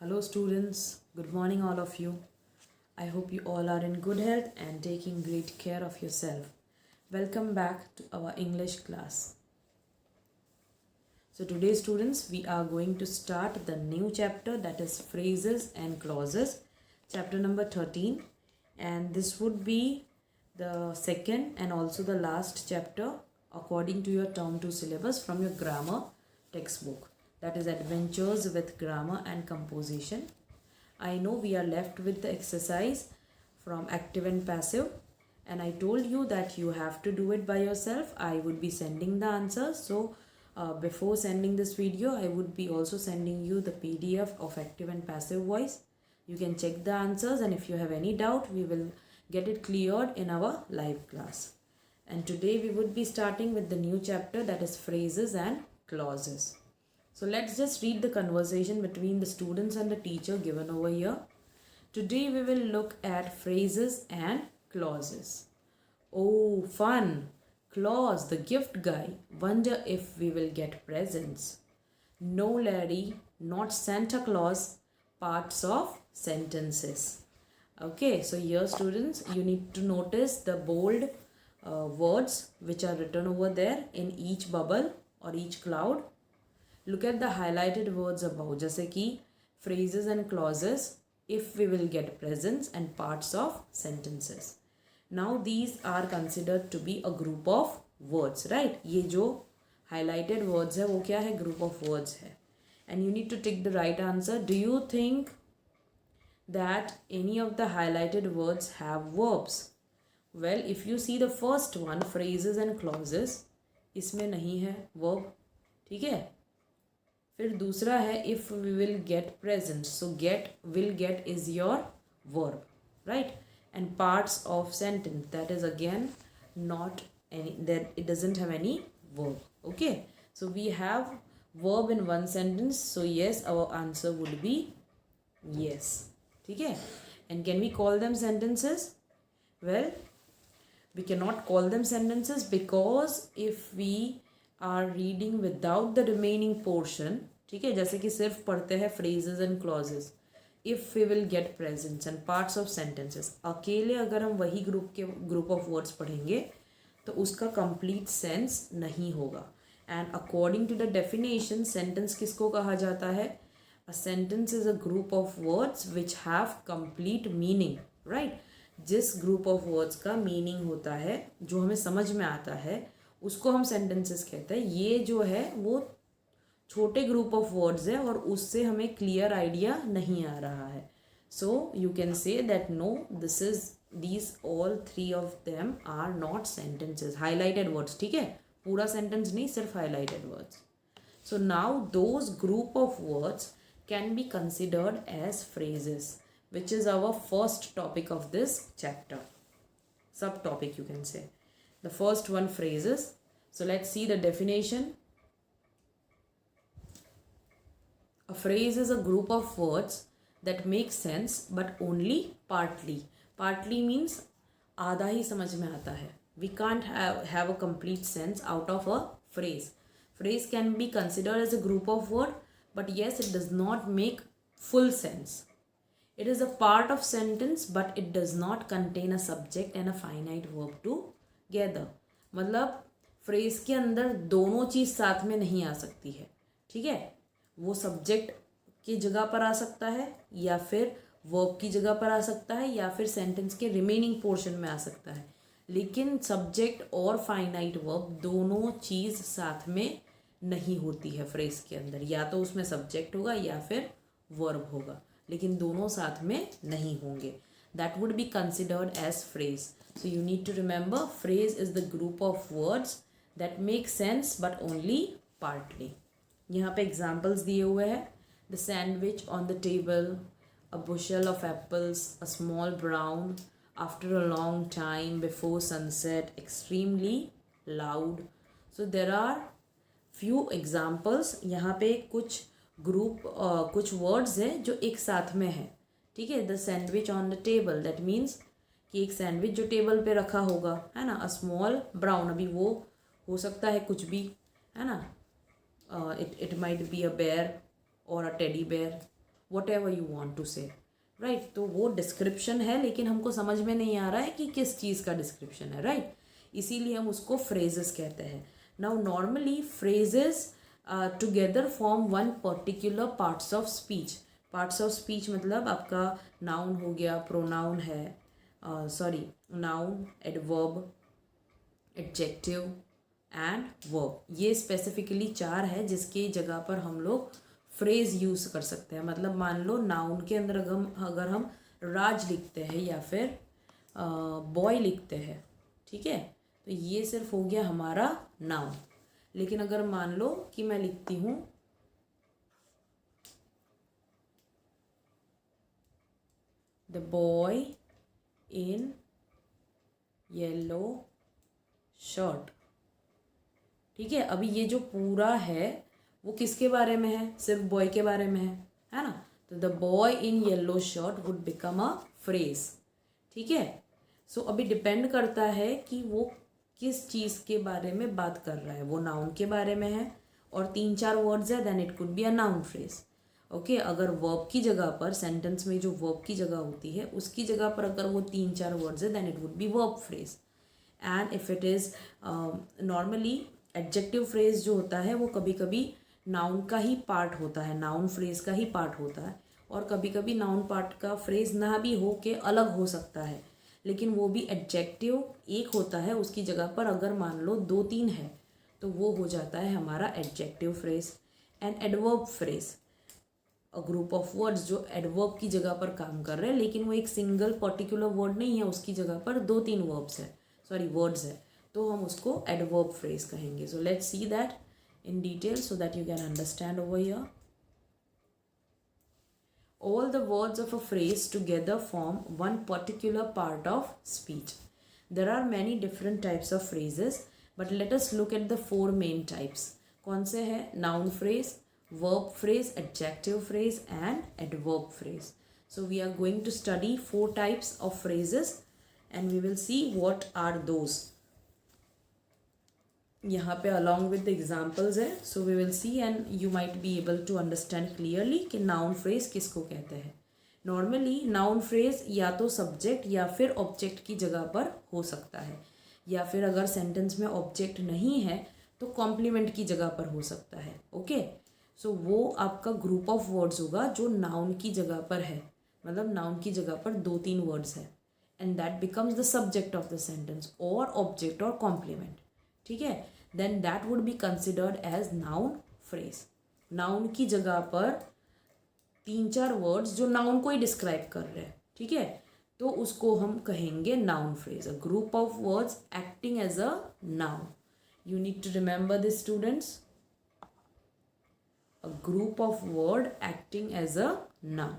Hello, students. Good morning, all of you. I hope you all are in good health and taking great care of yourself. Welcome back to our English class. So, today, students, we are going to start the new chapter, that is phrases and clauses, chapter number 13. And this would be the second and also the last chapter according to your term 2 syllabus from your grammar textbook, that is Adventures with Grammar and Composition. I know we are left with the exercise from active and passive, and I told you that you have to do it by yourself. I would be sending the answers. So before sending this video, I would be also sending you the PDF of active and passive voice. You can check the answers, and if you have any doubt, we will get it cleared in our live class. And today we would be starting with the new chapter, that is phrases and clauses. So let's just read the conversation between the students and the teacher given over here. Today we will look at phrases and clauses. Oh, fun! Claus, the gift guy. Wonder if we will get presents. No, Larry, not Santa Claus. Parts of sentences. Okay, so here, students, you need to notice the bold words which are written over there in each bubble or each cloud. Look at the highlighted words above, जैसे कि phrases and clauses, if we will get presents, and parts of sentences. Now these are considered to be a group of words, right? ये जो highlighted words है वो क्या है? Group of words है. And you need to take the right answer. Do you think that any of the highlighted words have verbs? Well, if you see the first one, phrases and clauses, इसमें नहीं है verb, ठीक है? फिर दूसरा है if we will get presents. So get, will get is your verb, right? And parts of sentence, that is again not any, that it doesn't have any verb. Okay, so we have verb in one sentence. So yes, our answer would be yes. ठीक है? And can we call them sentences? Well, we cannot call them sentences because if we are reading without the remaining portion, ठीक है, जैसे कि सिर्फ पढ़ते हैं phrases and clauses, if we will get presents and parts of sentences, अकेले अगर हम वही group of words पढ़ेंगे तो उसका complete sense नहीं होगा. And according to the definition, sentence किसको कहा जाता है? A sentence is a group of words which have complete meaning, right? जिस group of words का meaning होता है, जो हमें समझ में आता है, उसको हम sentences कहते हैं. ये जो है वो छोटे ग्रुप ऑफ वर्ड्स है और उससे हमें क्लियर आइडिया नहीं आ रहा है. So you can say that no, this is these all three of them are not sentences. Highlighted words, ठीक है, पूरा सेंटेंस नहीं, सिर्फ highlighted words. So now those group of words can be considered as phrases, which is our first topic of this chapter. Subtopic, you can say. The first one, phrases. So let's see the definition. A phrase is a group of words that make sense but only partly. Partly means आधा ही समझ में आता है. We can't have a complete sense out of a phrase. Phrase can be considered as a group of word, but yes, it does not make full sense. It is a part of sentence, but it does not contain a subject and a finite verb together. मतलब phrase के अंदर दोनों चीज़ साथ में नहीं आ सकती है, ठीक है? वो सब्जेक्ट की जगह पर आ सकता है या फिर वर्ब की जगह पर आ सकता है या फिर सेंटेंस के रिमेनिंग पोर्शन में आ सकता है, लेकिन सब्जेक्ट और फाइनाइट वर्ब दोनों चीज़ साथ में नहीं होती है फ्रेज के अंदर. या तो उसमें सब्जेक्ट होगा या फिर वर्ब होगा, लेकिन दोनों साथ में नहीं होंगे. That would be considered as phrase. So you need to remember, phrase is the group of words that make sense but only partly. यहाँ पे एग्जाम्पल्स दिए हुए हैं. The sandwich on the table, a bushel of apples, a small brown, after a long time, before sunset, extremely loud. So there are few examples. यहाँ पे कुछ कुछ words हैं जो एक साथ में है, ठीक है. The sandwich on the table, that means कि एक सैंडविच जो टेबल पे रखा होगा, है ना. अ स्मॉल ब्राउन, अभी वो हो सकता है कुछ भी, है ना. It might be a bear or a teddy bear. Whatever you want to say, right. तो वो डिस्क्रिप्शन है, लेकिन हमको समझ में नहीं आ रहा है कि किस चीज़ का डिस्क्रिप्शन है, राइट. इसीलिए हम उसको फ्रेजेस कहते हैं. Now normally phrases together form one particular parts of speech. Parts of speech मतलब आपका नाउन हो गया, प्रोनाउन है, sorry noun, adverb, adjective and verb. ये स्पेसिफिकली 4 है जिसकी जगह पर हम लोग फ्रेज यूज़ कर सकते हैं. मतलब मान लो नाउन के अंदर अगर हम राज लिखते हैं या फिर बॉय लिखते हैं, ठीक है, तो ये सिर्फ हो गया हमारा नाउन. लेकिन अगर मान लो कि मैं लिखती हूँ the boy in yellow shirt, ठीक है. अभी ये जो पूरा है वो किसके बारे में है? सिर्फ बॉय के बारे में है ना. तो the boy in yellow shirt would become a phrase, ठीक है. सो अभी डिपेंड करता है कि वो किस चीज़ के बारे में बात कर रहा है. वो नाउन के बारे में है और 3-4 वर्ड्स है, then it could be a noun phrase. Okay. अगर वर्ब की जगह पर, सेंटेंस में जो वर्ब की जगह होती है उसकी जगह पर अगर वो 3-4 वर्ड्स है, then it would be verb phrase. And if it is normally adjective phrase जो होता है वो कभी कभी नाउन का ही पार्ट होता है, नाउन फ्रेज का ही पार्ट होता है. और कभी कभी नाउन पार्ट का फ्रेज ना भी हो के अलग हो सकता है, लेकिन वो भी एडजेक्टिव एक होता है, उसकी जगह पर अगर मान लो 2-3 है तो वो हो जाता है हमारा adjective phrase. And adverb phrase, a group of words जो एडवर्ब की जगह पर काम कर रहे हैं, लेकिन वो एक सिंगल पर्टिकुलर वर्ड नहीं है, उसकी जगह पर 2-3 वर्ब्स है, सॉरी वर्ड्स है, तो हम उसको एडवर्ब फ्रेज कहेंगे. So let's see that in detail so that you can understand over here. All the words of a phrase together form one particular part of speech. There are many different types of phrases, but let us look at the 4 main types. कौन से हैं? Noun phrase, verb phrase, adjective phrase and adverb phrase. So we are going to study 4 types of phrases and we will see what are those. यहाँ पे along with the examples है, so we will see and you might be able to understand clearly कि noun phrase किसको कहते हैं. Normally noun phrase या तो subject या फिर ऑब्जेक्ट की जगह पर हो सकता है, या फिर अगर सेंटेंस में ऑब्जेक्ट नहीं है तो कॉम्प्लीमेंट की जगह पर हो सकता है. ओके. सो वो आपका ग्रुप ऑफ वर्ड्स होगा जो नाउन की जगह पर है, मतलब नाउन की जगह पर 2-3 वर्ड्स है, and that becomes the subject of the sentence और ऑब्जेक्ट और कॉम्प्लीमेंट, ठीक है. Then that would be considered as noun phrase. Noun की जगह पर 3-4 वर्ड्स जो नाउन को ही डिस्क्राइब कर रहे हैं, ठीक है, तो उसको हम कहेंगे noun phrase. A group of words acting as a noun. You need to remember this students. A group of word acting as a noun.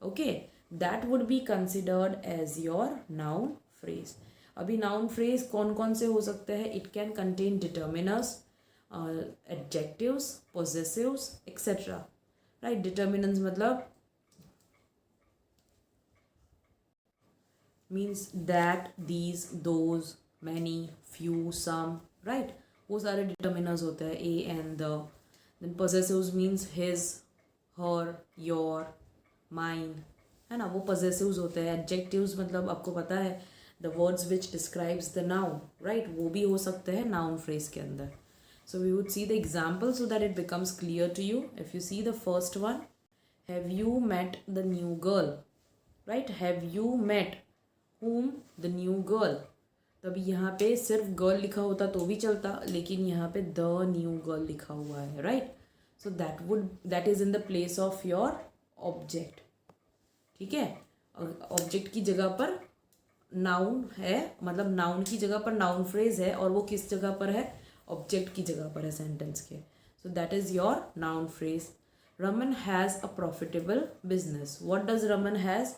Okay. That would be considered as your noun phrase. अभी noun phrase कौन कौन से हो सकते हैं? It can contain determiners, adjectives, possessives etcetera, right. Determiners मतलब means that, these, those, many, few, some, right. वो सारे डिटर्मिनर्स होते हैं, A and the. Then possessives means his, her, your, mine, है ना, वो पोजेसिव्स होते हैं. एडजेक्टिव्स मतलब आपको पता है the words which describes the noun, right, वो भी हो सकते हैं noun phrase के अंदर. So we would see the example so that it becomes clear to you. If you see the first one, have you met the new girl, right. Have you met whom? The new girl. तभी यहाँ पे सिर्फ girl लिखा होता तो भी चलता, लेकिन यहाँ पे द न्यू गर्ल लिखा हुआ है, right. So that is in the place of your object, ठीक है. ऑब्जेक्ट की जगह पर नाउन है, मतलब नाउन की जगह पर नाउन फ्रेज है, और वो किस जगह पर है? ऑब्जेक्ट की जगह पर है सेंटेंस के. So that is your noun phrase. Raman has a profitable business. What does Raman has?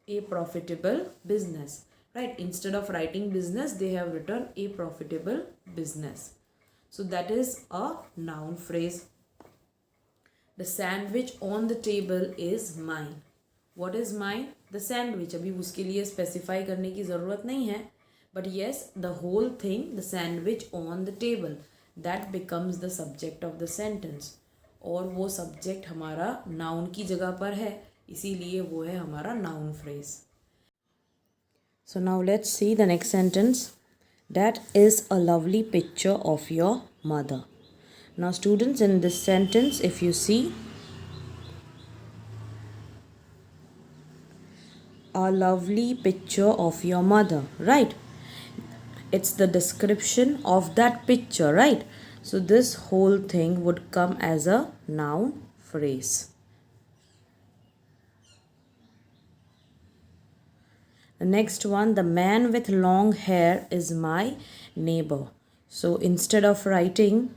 A profitable business, right. Instead of writing business they have written a profitable business. So that is a noun phrase. The sandwich on the table is mine. What is mine? The sandwich. अभी उसके लिए specify करने की ज़रूरत नहीं है, but yes the whole thing, the sandwich on the table, that becomes the subject of the sentence. और वो सब्जेक्ट हमारा नाउन की जगह पर है, इसीलिए वो है हमारा noun phrase. So now let's see the next sentence. That is a lovely picture of your mother. Now students, in this sentence, if you see, a lovely picture of your mother, right? It's the description of that picture, right? So this whole thing would come as a noun phrase. The next one, the man with long hair is my neighbor. So instead of writing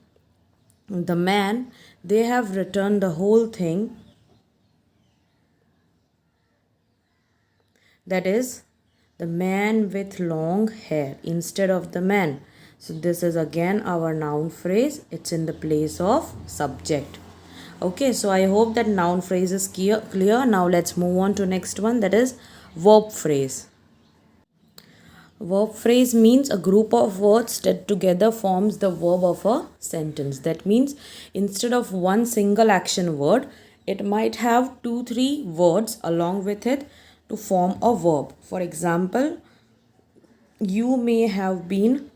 the man, they have written the whole thing. That is, the man with long hair instead of the man. So this is again our noun phrase. It's in the place of subject. Okay, so I hope that noun phrase is clear. Now let's move on to next one, that is verb phrase. Verb phrase means a group of words that together forms the verb of a sentence. That means instead of one single action word, it might have 2-3 words along with it to form a verb. For example, you may have been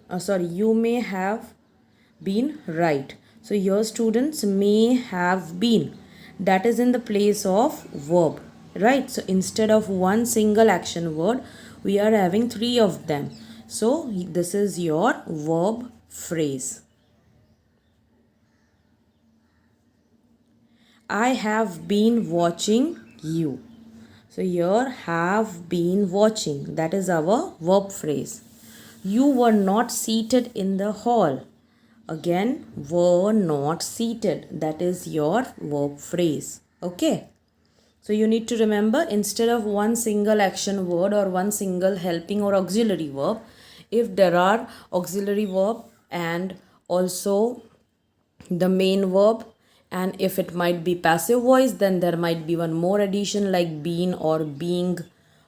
right. So your students may have been, that is in the place of verb, right? So instead of one single action word, we are having 3 of them. So this is your verb phrase. I have been watching you. So here, have been watching, that is our verb phrase. You were not seated in the hall. Again, were not seated, that is your verb phrase. Okay. So you need to remember, instead of one single action word or one single helping or auxiliary verb, if there are auxiliary verb and also the main verb, and if it might be passive voice, then there might be one more addition like been or being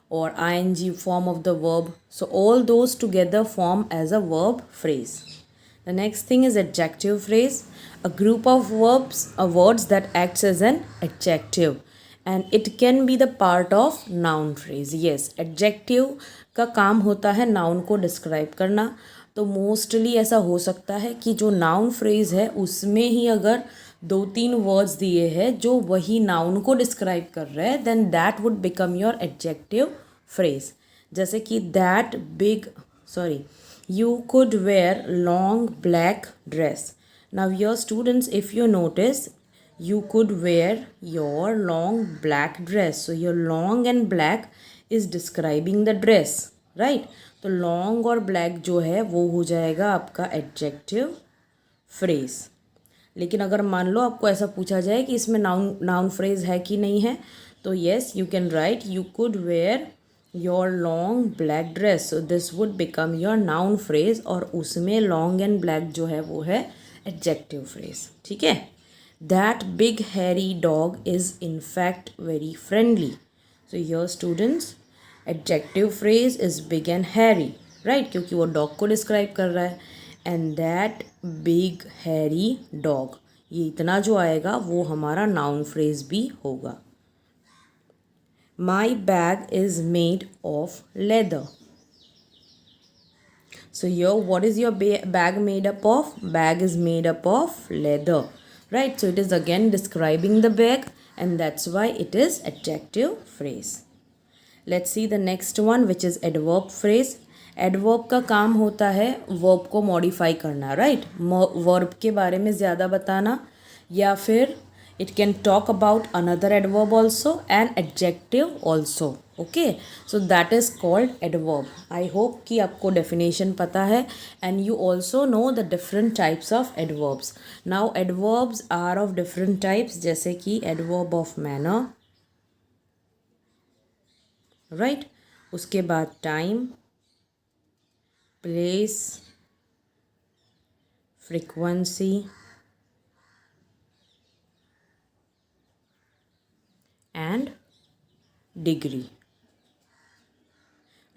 or ing form of the verb. So all those together form as a verb phrase. The next thing is adjective phrase, a group of verbs or words that acts as an adjective, and it can be the part of noun phrase. Yes, adjective का काम होता है noun को describe करना. तो mostly ऐसा हो सकता है कि जो नाउन फ्रेज है उसमें ही अगर 2-3 वर्ड्स दिए हैं जो वही नाउन को डिस्क्राइब कर रहे हैं, then that would become your adjective phrase. जैसे कि you could wear long black dress. Now your students, if you notice, you could wear your long black dress. So your long and black is describing the dress, right? तो long और black जो है वो हो जाएगा आपका adjective phrase. लेकिन अगर मान लो आपको ऐसा पूछा जाए कि इसमें नाउन फ्रेज है कि नहीं है, तो yes you can write you could wear your long black dress. So this would become your noun phrase और उसमें लॉन्ग एंड ब्लैक जो है वो है एडजेक्टिव फ्रेज. ठीक है. That big Harry dog is in fact very friendly. So your students, adjective phrase is big and Harry, right, क्योंकि वो डॉग को डिस्क्राइब कर रहा है. And that big Harry dog, ये इतना जो आएगा वो हमारा नाउन फ्रेज भी होगा. My bag is made of leather. So your what is your bag made up of? Bag is made up of leather, right. So it is again describing the bag and that's why it is adjective phrase. Let's see the next one, which is adverb phrase. Adverb का काम होता है verb को modify करना, right? Verb के बारे में ज़्यादा बताना, या फिर it can talk about another adverb also and adjective also. Okay, so that is called adverb. I hope कि आपको definition पता है and you also know the different types of adverbs. Now adverbs are of different types, जैसे कि adverb of manner, right? उसके बाद time, place, frequency and degree,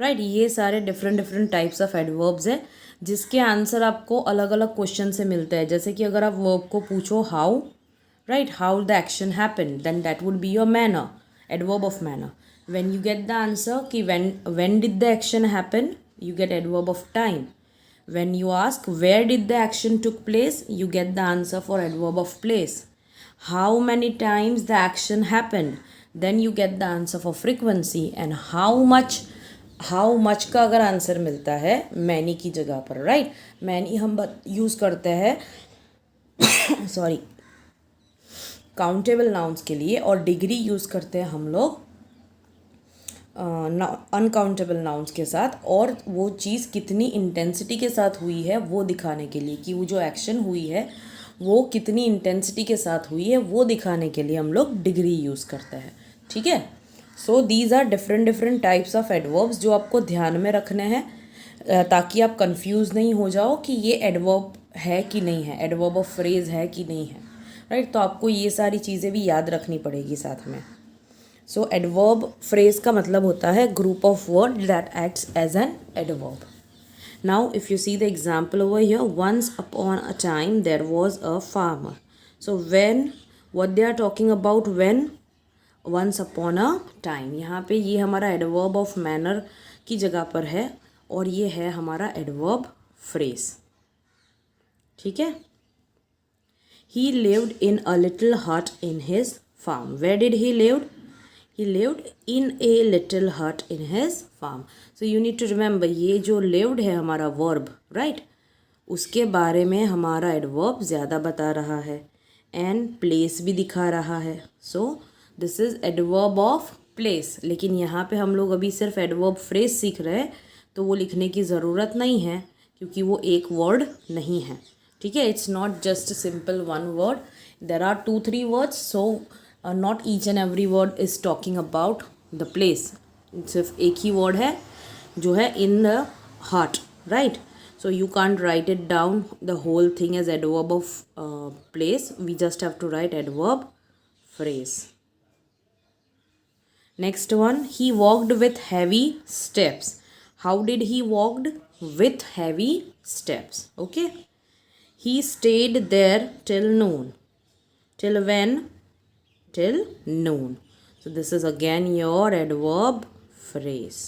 right. ये सारे डिफरेंट टाइप्स ऑफ एडवर्ब्स हैं जिसके आंसर आपको अलग अलग क्वेश्चन से मिलते हैं. जैसे कि अगर आप वर्ब को पूछो how, right? How the action happened, then that would be your manner, adverb of manner. When you get the answer कि when did the action happen, you get adverb of time. When you ask where did the action took place, you get the answer for adverb of place. How many times the action happened, then you get the answer for frequency. And how much का अगर answer मिलता है many की जगह पर, right? Many हम use करते हैं सॉरी काउंटेबल नाउन्स के लिए, और डिग्री यूज़ करते हैं हम लोग अनकाउंटेबल नाउन्स के साथ, और वो चीज़ कितनी इंटेंसिटी के साथ हुई है वो दिखाने के लिए, कि वो जो एक्शन हुई है वो कितनी इंटेंसिटी के साथ हुई है वो दिखाने के लिए हम लोग डिग्री यूज़ करते हैं, ठीक है? So these are different types of adverbs जो आपको ध्यान में रखने हैं, ताकि आप कंफ्यूज नहीं हो जाओ कि ये एडवर्ब है कि नहीं है, एडवर्ब ऑफ फ्रेज है कि नहीं है, राइट? तो आपको ये सारी चीज़ें भी याद रखनी पड़ेगी साथ में. सो एडवर्ब फ्रेज का मतलब होता है group of word that acts as an adverb. Now if you see the example over here, once upon a time there was a farmer. So when, what they are talking about, when, once upon a time. यहाँ पे ये हमारा adverb of manner की जगह पर है, और ये है हमारा एडवर्ब फ्रेज, ठीक है? He lived in a little hut in his farm. Where did he live? He lived in a little hut in his farm. So you need to remember, ये जो lived है हमारा verb, right? उसके बारे में हमारा adverb ज़्यादा बता रहा है, and place भी दिखा रहा है. So this is adverb of place. लेकिन यहाँ पे हम लोग अभी सिर्फ adverb phrase सीख रहे हैं, तो वो लिखने की ज़रूरत नहीं है क्योंकि वो एक word नहीं है, ठीक है? It's not just simple one word, there are 2-3 words, so not each and every word is talking about the place. सिर्फ एक ही वर्ड है जो है in the heart, right? So you can't write it down the whole thing as adverb of place, we just have to write adverb phrase. Next one, he walked with heavy steps. How did he walked? With heavy steps, okay? He stayed there till noon. Till when? Till noon. So this is again your adverb phrase.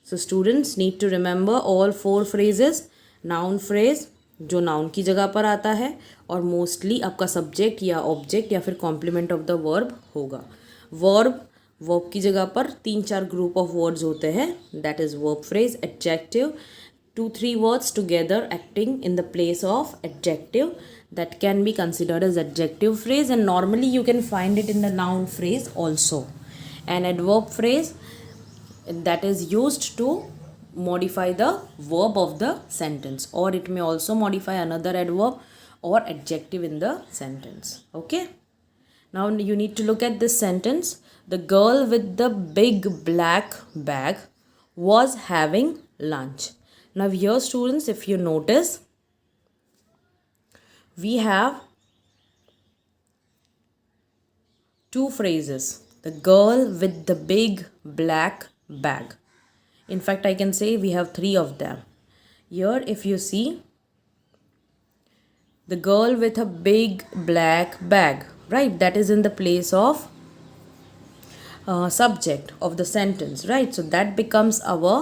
So students need to remember all 4 phrases. Noun phrase जो noun की जगह पर आता है, और mostly आपका subject या object या फिर complement of the verb होगा. verb की जगह पर 3-4 group of words होते हैं, that is verb phrase. Adjective, 2-3 words together acting in the place of adjective, that can be considered as adjective phrase, and normally you can find it in the noun phrase also. An adverb phrase that is used to modify the verb of the sentence, or it may also modify another adverb or adjective in the sentence, okay? Now you need to look at this sentence. The girl with the big black bag was having lunch. Now here students, if you notice, we have 2 phrases. The girl with the big black bag. In fact, I can say we have 3 of them. Here if you see, the girl with a big black bag, right? That is in the place of subject of the sentence, right? So that becomes our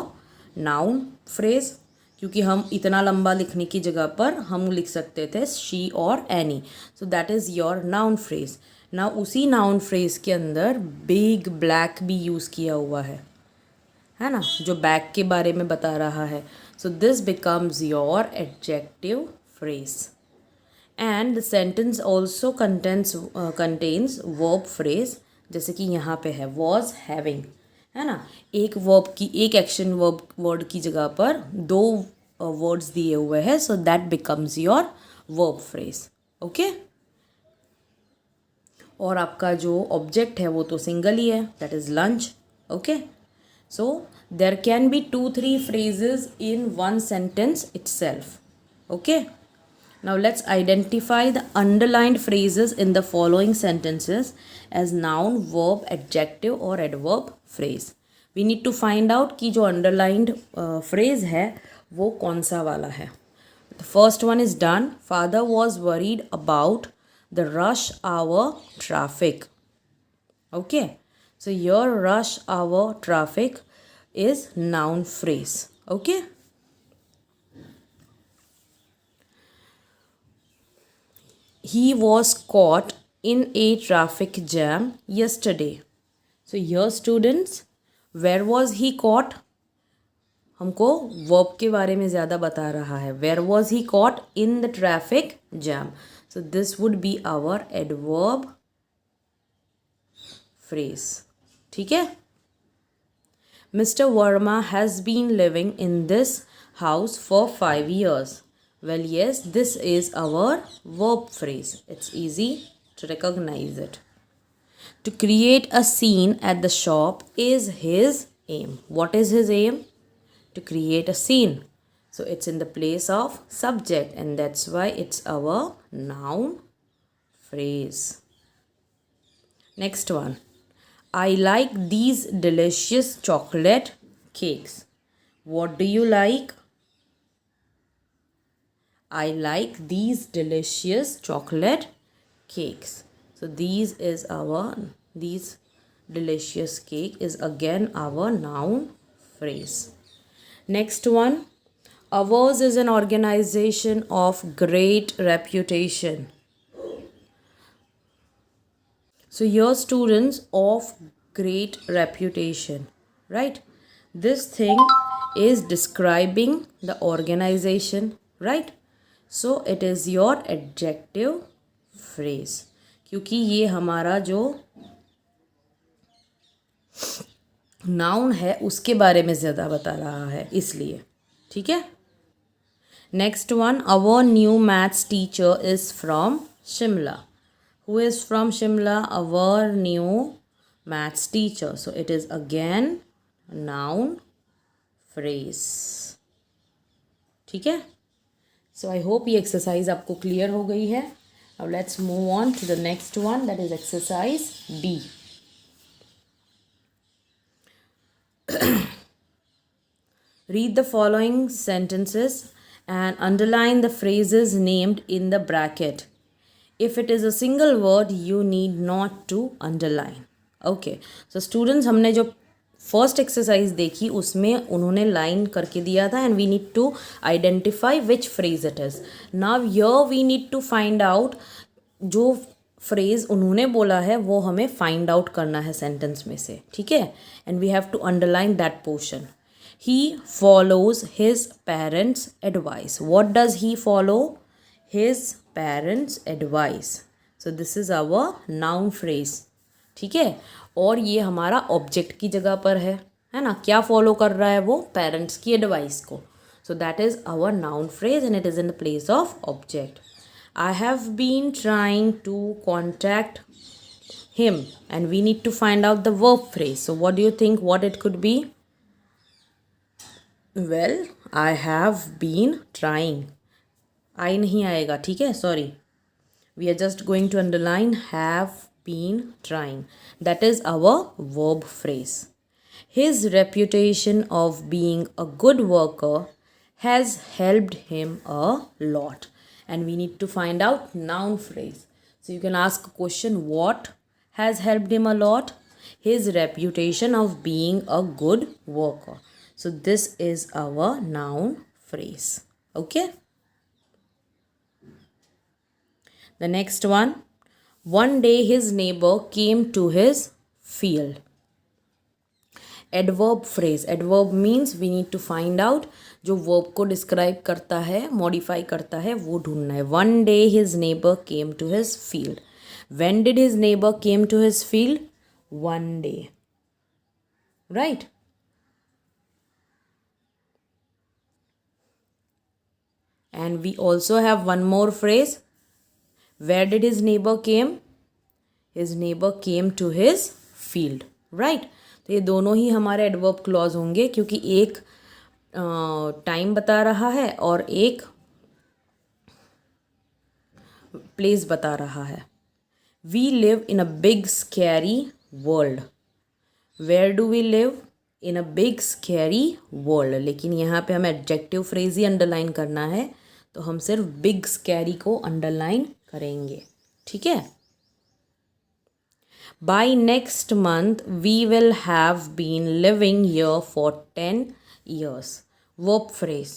noun phrase, क्योंकि हम इतना लंबा लिखने की जगह पर हम लिख सकते थे शी और any. So that is your noun phrase. ना उसी नाउन फ्रेज के अंदर बिग ब्लैक भी यूज़ किया हुआ है ना, जो बैग के बारे में बता रहा है. So this becomes your adjective phrase. And the sentence also contains verb phrase, जैसे कि यहाँ पे है वॉज हैविंग, है ना? एक वर्ब की, एक एक्शन वर्ड की जगह पर 2 वर्ड्स दिए हुए हैं, so that becomes your verb phrase, okay? और आपका जो ऑब्जेक्ट है वो तो सिंगल ही है, that is lunch, okay? So there can be 2-3 phrases in one sentence itself, okay? Now let's identify the underlined phrases in the following sentences as noun, verb, adjective or adverb phrase. We need to find out कि जो underlined phrase है वो कौन सा वाला है. The first one is done. Father was worried about the rush hour traffic. Okay, so your rush hour traffic is noun phrase. Okay. He was caught in a traffic jam yesterday. So here students, where was he caught? हमको verb के बारे में ज़्यादा बता रहा है. Where was he caught? In the traffic jam. So this would be our adverb phrase. ठीक है? Mr. Verma has been living in this house for 5 years. Well, yes, this is our verb phrase. It's easy to recognize it. To create a scene at the shop is his aim. What is his aim? To create a scene. So it's in the place of subject, and that's why it's our noun phrase. Next one. I like these delicious chocolate cakes. What do you like? I like these delicious chocolate cakes. So these delicious cake is again our noun phrase. Next one. Ours is an organization of great reputation. So your students of great reputation, right? This thing is describing the organization, right? So it is your adjective phrase. क्योंकि ये हमारा जो noun है उसके बारे में ज़्यादा बता रहा है, इसलिए. ठीक है. Next one. Our new maths teacher is from Shimla. Who is from Shimla? Our new maths teacher. So it is again noun phrase. ठीक है. So I hope ये exercise आपको clear हो गई है. Now let's move on to the next one, that is exercise D. Read the following sentences and underline the phrases named in the bracket. If it is a single word, you need not to underline. Okay. So students, हमने जो first exercise देखी उसमें उन्होंने line करके दिया था, and we need to identify which phrase it is. Now yeah we need to find out जो phrase उन्होंने बोला है वो हमें फाइंड आउट करना है सेंटेंस में से. ठीक है. And we have to underline that portion. He follows his parents' advice. What does he follow? His parents' advice. So this is our noun phrase. ठीक है. और ये हमारा ऑब्जेक्ट की जगह पर है ना. क्या फॉलो कर रहा है वो? पेरेंट्स की एडवाइस को. So that is our noun phrase and it is in the place of object. I have been trying to contact him, and we need to find out the verb phrase. So what do you think what it could be? Well, I have been trying. आई नहीं आएगा. ठीक है. Sorry. We are just going to underline have been trying. That is our verb phrase. His reputation of being a good worker has helped him a lot. And we need to find out noun phrase. So you can ask a question. What has helped him a lot? His reputation of being a good worker. So this is our noun phrase. Okay. The next one. One day his neighbor came to his field. Adverb phrase. Adverb means we need to find out जो verb को describe करता है, modify करता है, वो ढूंढना है. One day his neighbor came to his field. When did his neighbor came to his field? One day. Right? And we also have one more phrase. Where did his neighbor came? His neighbor came to his field. Right? तो ये दोनों ही हमारे adverb clause होंगे क्योंकि एक time बता रहा है और एक प्लेस बता रहा है. We live in a big scary world. Where do we live? In a big scary world. लेकिन यहाँ पे हमें एडजेक्टिव फ्रेज ही अंडरलाइन करना है, तो हम सिर्फ बिग स्कैरी को अंडरलाइन करेंगे. ठीक है. By next month we will have been living here for 10 years. Verb phrase.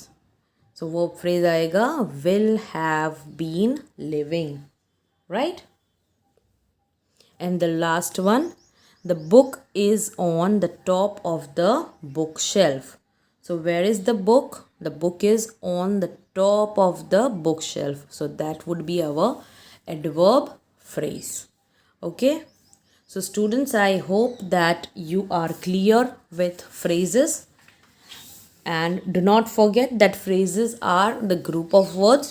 So verb phrase आएगा will have been living, right? And the last one, the book is on the top of the bookshelf. So where is the book? The book is on the top of the bookshelf. So that would be our adverb phrase. Okay. So students, I hope that you are clear with phrases, and do not forget that phrases are the group of words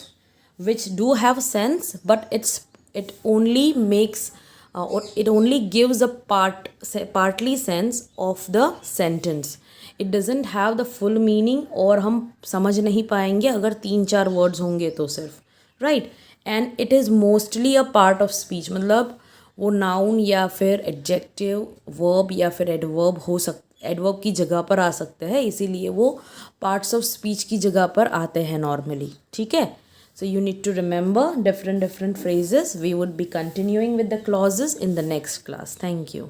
which do have sense, but it only makes or it only gives a partly sense of the sentence. It doesn't have the full meaning, और हम समझ नहीं पाएंगे अगर 3-4 words होंगे तो सिर्फ, right? And it is mostly a part of speech. मतलब वो नाउन या फिर एडजेक्टिव, वर्ब या फिर एडवर्ब हो एडवर्ब की जगह पर आ सकते हैं, इसीलिए वो पार्ट्स ऑफ स्पीच की जगह पर आते हैं नॉर्मली. ठीक है. So you need to remember different phrases. We would be continuing with the clauses in the next class. Thank you.